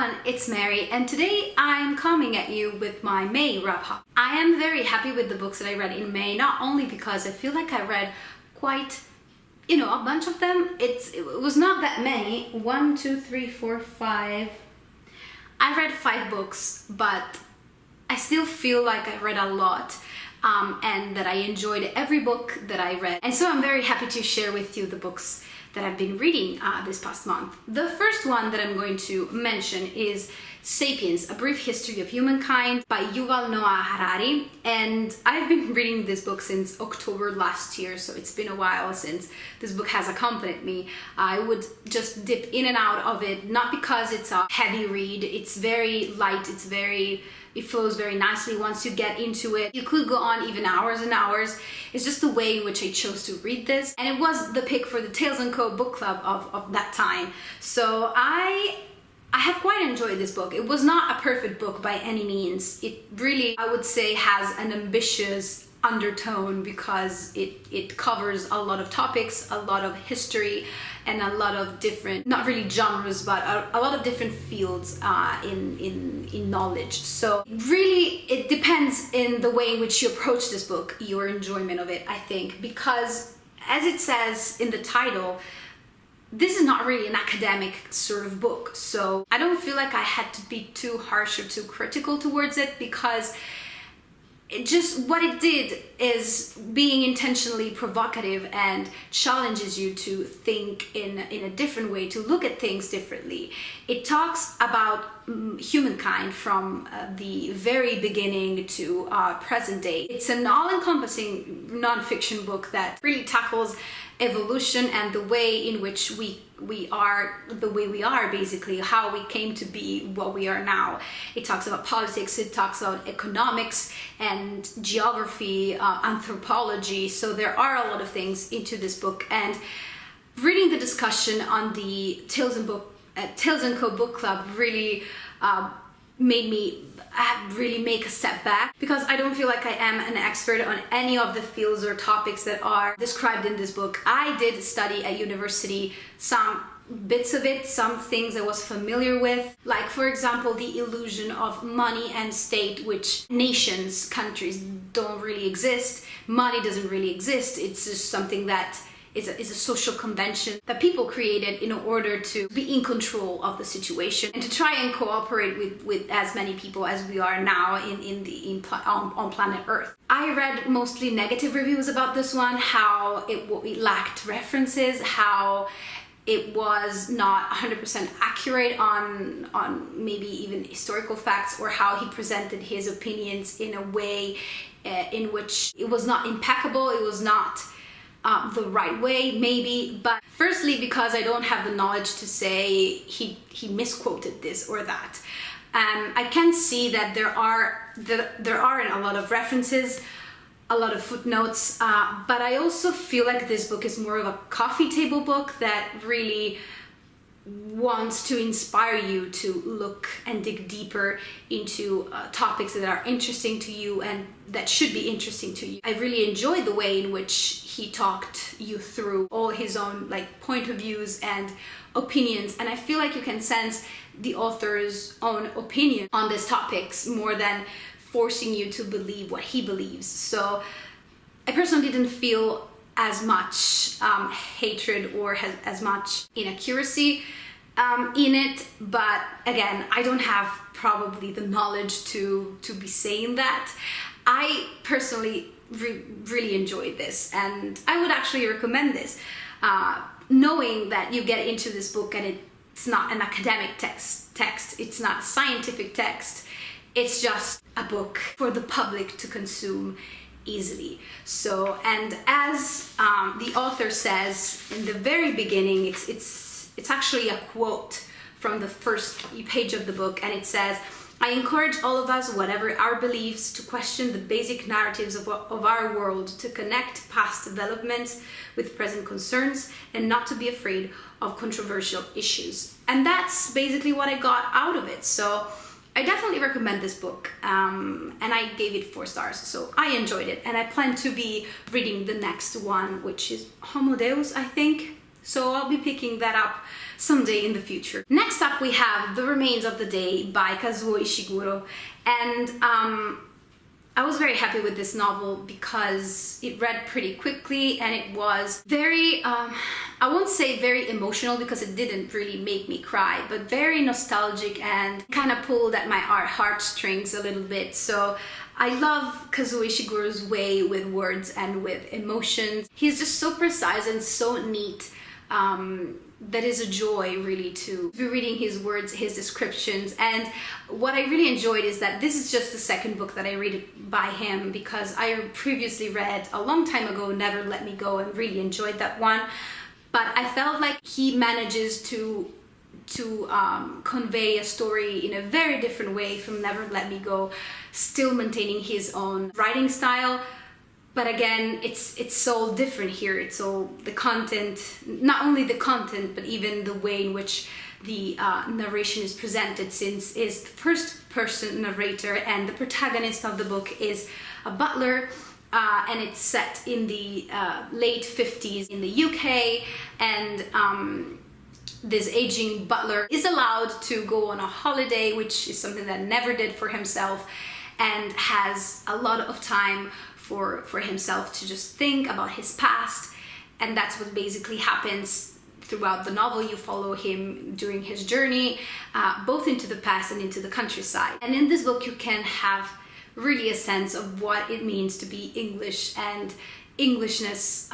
everyone, it's Mary, and today I'm coming at you with my May wrap-up. I am very happy with the books that I read in May, not only because I feel like I read quite, a bunch of them. It was not that many. 1, 2, 3, 4, 5. I read 5 books, but I still feel like I read a lot. And that I enjoyed every book that I read. And so I'm very happy to share with you the books that I've been reading this past month. The first one that I'm going to mention is Sapiens, A Brief History of Humankind by Yuval Noah Harari. And I've been reading this book since October last year, so it's been a while since this book has accompanied me. I would just dip in and out of it, not because it's a heavy read. It's very light, it flows very nicely once you get into it. You could go on even hours and hours. It's just the way in which I chose to read this. And it was the pick for the Tales & Co. book club of that time. So I have quite enjoyed this book. It was not a perfect book by any means. It really, I would say, has an ambitious undertone because it covers a lot of topics, a lot of history, and a lot of different, not really genres, but a lot of different fields in knowledge. So really, it depends in the way in which you approach this book, your enjoyment of it, I think, because as it says in the title, this is not really an academic sort of book. So I don't feel like I had to be too harsh or too critical towards it, because what it did is being intentionally provocative and challenges you to think in a different way, to look at things differently. It talks about humankind from the very beginning to present day. It's an all-encompassing non-fiction book that really tackles evolution and the way in which we are the way we are, basically how we came to be what we are now. It talks about politics, it talks about economics and geography, anthropology. So there are a lot of things into this book, and reading the discussion on the Tales & Co. book club really made me really make a step back, because I don't feel like I am an expert on any of the fields or topics that are described in this book. I did study at university some bits of it, some things I was familiar with, like for example the illusion of money and state, which nations, countries don't really exist. Money doesn't really exist. It's just something that is a social convention that people created in order to be in control of the situation and to try and cooperate with as many people as we are now on planet Earth. I read mostly negative reviews about this one, how it lacked references, how it was not 100% accurate on maybe even historical facts, or how he presented his opinions in a way in which it was not impeccable, it was not the right way, maybe. But firstly, because I don't have the knowledge to say he misquoted this or that. I can see that there aren't a lot of references, a lot of footnotes, but I also feel like this book is more of a coffee table book that really wants to inspire you to look and dig deeper into topics that are interesting to you and that should be interesting to you. I really enjoyed the way in which he talked you through all his own point of views and opinions, and I feel like you can sense the author's own opinion on these topics more than forcing you to believe what he believes. So I personally didn't feel as much hatred or as much inaccuracy in it, but again, I don't have probably the knowledge to be saying that. I personally really enjoyed this, and I would actually recommend this, knowing that you get into this book and it's not an academic text, it's not a scientific text, it's just a book for the public to consume easily. So, and as the author says in the very beginning, it's actually a quote from the first page of the book, and it says, "I encourage all of us, whatever our beliefs, to question the basic narratives of our world, to connect past developments with present concerns, and not to be afraid of controversial issues." And that's basically what I got out of it. So I definitely recommend this book, and I gave it 4 stars, so I enjoyed it, and I plan to be reading the next one, which is Homo Deus, I think. So I'll be picking that up someday in the future. Next up we have The Remains of the Day by Kazuo Ishiguro, and I was very happy with this novel because it read pretty quickly and it was very, I won't say very emotional because it didn't really make me cry, but very nostalgic and kind of pulled at my heartstrings a little bit. So I love Kazuo Ishiguro's way with words and with emotions. He's just so precise and so neat. That is a joy really to be reading his words, his descriptions. And what I really enjoyed is that this is just the second book that I read by him, because I previously read a long time ago Never Let Me Go and really enjoyed that one. But I felt like he manages to convey a story in a very different way from Never Let Me Go, still maintaining his own writing style. But again, it's so different here. It's all the content, not only the content, but even the way in which the narration is presented, since is the first person narrator and the protagonist of the book is a butler, and it's set in the late 50s in the UK, and this aging butler is allowed to go on a holiday, which is something that never did for himself, and has a lot of time for himself to just think about his past. And that's what basically happens throughout the novel. You follow him during his journey, both into the past and into the countryside. And in this book you can have really a sense of what it means to be English and Englishness,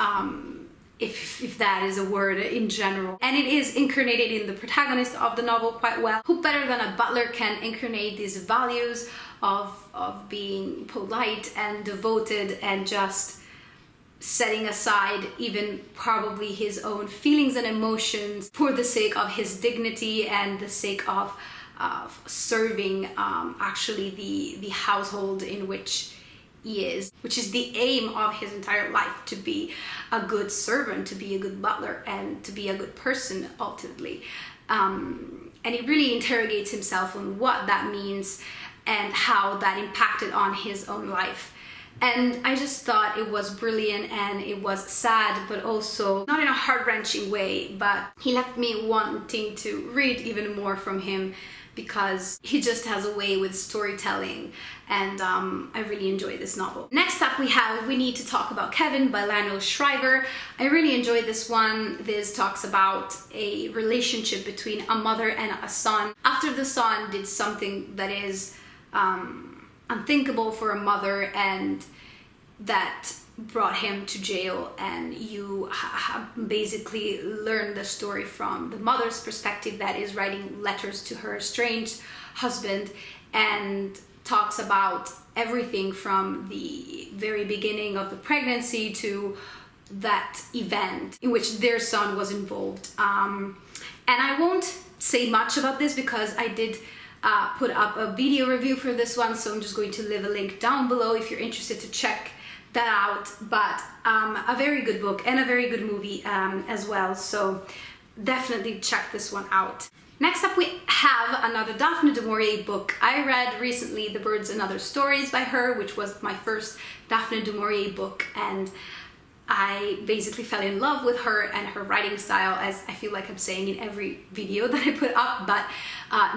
if that is a word in general. And it is incarnated in the protagonist of the novel quite well. Who better than a butler can incarnate these values of being polite and devoted and just setting aside even probably his own feelings and emotions for the sake of his dignity and the sake of serving actually the household in which he is, which is the aim of his entire life, to be a good servant, to be a good butler, and to be a good person ultimately. And he really interrogates himself on what that means and how that impacted on his own life. And I just thought it was brilliant, and it was sad, but also not in a heart-wrenching way, but he left me wanting to read even more from him, because he just has a way with storytelling, and I really enjoy this novel. Next up we have We Need to Talk About Kevin by Lionel Shriver. I really enjoyed this one. This talks about a relationship between a mother and a son. After the son did something that is unthinkable for a mother, and that brought him to jail, and you basically learn the story from the mother's perspective, that is writing letters to her estranged husband, and talks about everything from the very beginning of the pregnancy to that event in which their son was involved. And I won't say much about this because I did put up a video review for this one, so I'm just going to leave a link down below if you're interested to check that out. But a very good book and a very good movie as well, so definitely check this one out. Next up we have another Daphne du Maurier book. I read recently The Birds and Other Stories by her, which was my first Daphne du Maurier book, and I basically fell in love with her and her writing style, as I feel like I'm saying in every video that I put up. But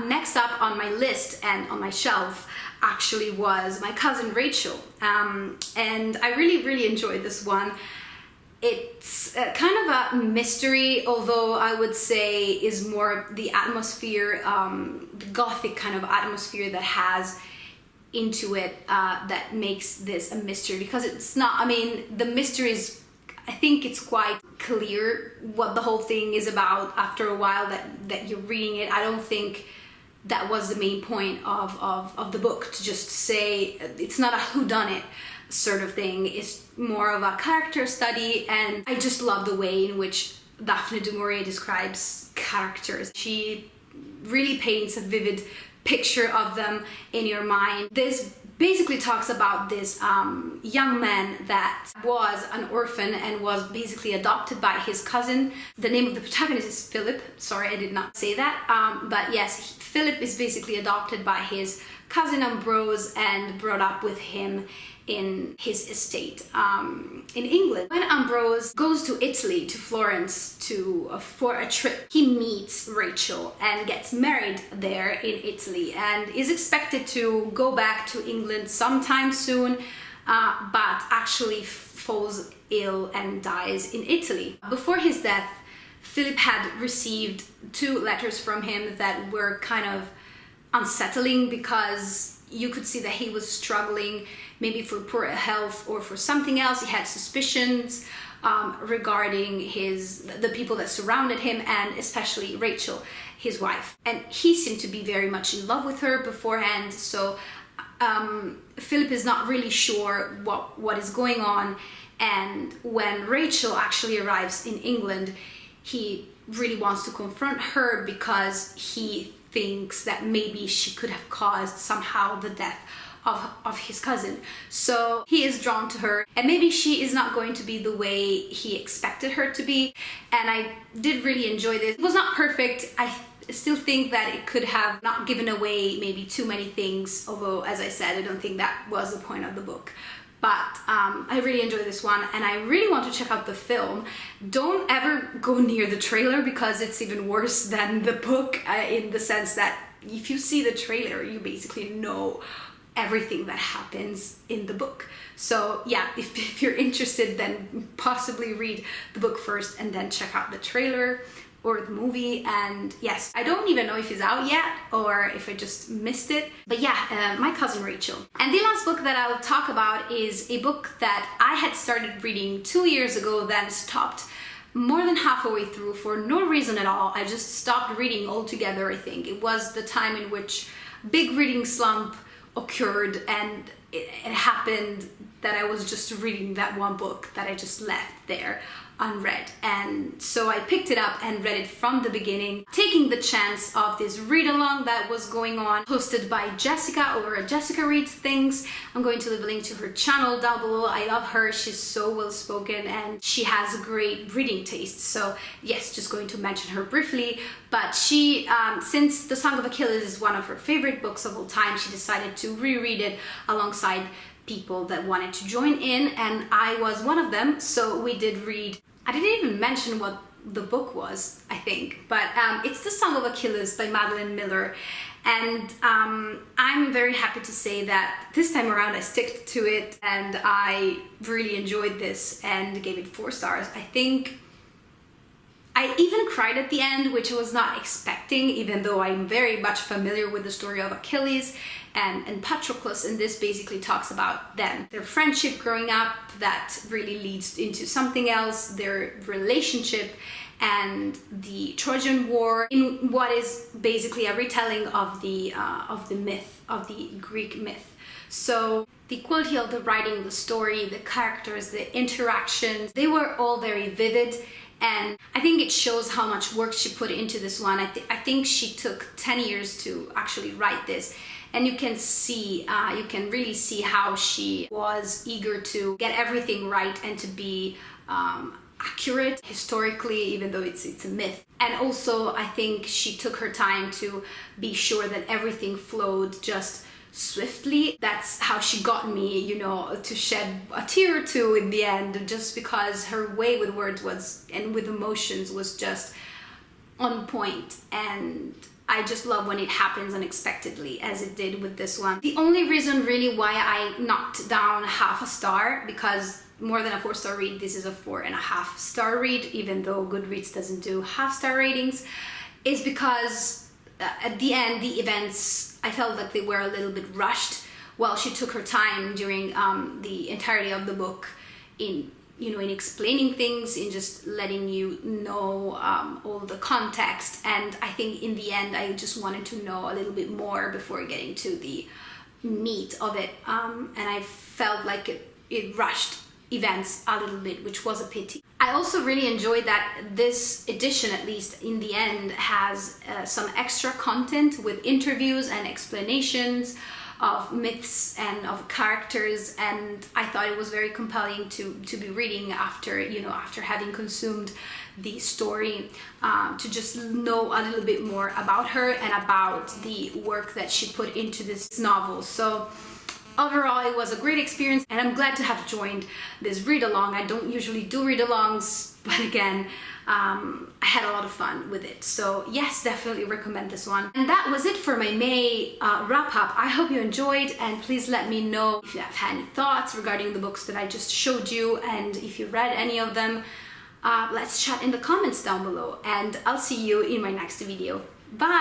next up on my list and on my shelf actually was My Cousin Rachel, and I really enjoyed this one. It's kind of a mystery, although I would say is more the atmosphere, the gothic kind of atmosphere that has into it, that makes this a mystery, because it's not, I mean, the mystery is, I think it's quite clear what the whole thing is about after a while that you're reading it. I don't think that was the main point of the book, to just say it's not a whodunit sort of thing. It's more of a character study, and I just love the way in which Daphne du Maurier describes characters. She really paints a vivid picture of them in your mind. This basically talks about this young man that was an orphan and was basically adopted by his cousin. The name of the protagonist is Philip. Sorry, I did not say that. But yes, Philip is basically adopted by his cousin Ambrose and brought up with him in his estate in England. When Ambrose goes to Italy, to Florence, for a trip, he meets Rachel and gets married there in Italy and is expected to go back to England sometime soon, but actually falls ill and dies in Italy. Before his death, Philip had received 2 letters from him that were kind of unsettling, because you could see that he was struggling, maybe for poor health or for something else. He had suspicions regarding the people that surrounded him, and especially Rachel, his wife. And he seemed to be very much in love with her beforehand, so Philip is not really sure what is going on. And when Rachel actually arrives in England, he really wants to confront her, because he thinks that maybe she could have caused somehow the death of his cousin. So he is drawn to her, and maybe she is not going to be the way he expected her to be. And I did really enjoy this. It was not perfect. I still think that it could have not given away maybe too many things, although, as I said, I don't think that was the point of the book. But I really enjoyed this one, and I really want to check out the film. Don't ever go near the trailer, because it's even worse than the book, in the sense that if you see the trailer, you basically know everything that happens in the book. So yeah, if you're interested, then possibly read the book first and then check out the trailer or the movie. And yes, I don't even know if it's out yet or if I just missed it, but yeah, My Cousin Rachel. And the last book that I'll talk about is a book that I had started reading 2 years ago, then stopped more than halfway through for no reason at all. I just stopped reading altogether. I think it was the time in which big reading slump occurred, and it happened that I was just reading that one book that I just left there unread. And so I picked it up and read it from the beginning, taking the chance of this read along that was going on, hosted by Jessica over at Jessica Reads Things. I'm going to leave a link to her channel down below. I love her. She's so well spoken and she has a great reading taste. So yes, just going to mention her briefly. But she, since The Song of Achilles is one of her favorite books of all time, she decided to reread it alongside people that wanted to join in, and I was one of them. So we did read, I didn't even mention what the book was, I think, but it's The Song of Achilles by Madeline Miller. And I'm very happy to say that this time around I stick to it, and I really enjoyed this and gave it 4 stars. I think I even cried at the end, which I was not expecting, even though I'm very much familiar with the story of Achilles and Patroclus, and this basically talks about them, their friendship growing up that really leads into something else, their relationship, and the Trojan War in what is basically a retelling of the myth, of the Greek myth. So the quality of the writing, the story, the characters, the interactions, they were all very vivid. And I think it shows how much work she put into this one. I think she took 10 years to actually write this. And you can see, you can really see how she was eager to get everything right and to be accurate historically, even though it's a myth. And also, I think she took her time to be sure that everything flowed just swiftly. That's how she got me, you know, to shed a tear or two in the end, just because her way with words was, and with emotions, was just on point. And I just love when it happens unexpectedly, as it did with this one. The only reason really why I knocked down half a star, because more than a 4-star read, this is a 4.5-star read, even though Goodreads doesn't do half-star ratings, is because at the end, the events, I felt like they were a little bit rushed, while she took her time during the entirety of the book in, you know, in explaining things, in just letting you know all the context. And I think in the end, I just wanted to know a little bit more before getting to the meat of it. And I felt like it rushed events a little bit, which was a pity. I also really enjoyed that this edition, at least in the end, has some extra content with interviews and explanations of myths and of characters, and I thought it was very compelling to be reading after, you know, after having consumed the story, to just know a little bit more about her and about the work that she put into this novel. So overall, it was a great experience, and I'm glad to have joined this read-along. I don't usually do read-alongs, but again, I had a lot of fun with it. So yes, definitely recommend this one. And that was it for my May wrap-up. I hope you enjoyed, and please let me know if you have had any thoughts regarding the books that I just showed you, and if you read any of them. Let's chat in the comments down below, and I'll see you in my next video. Bye!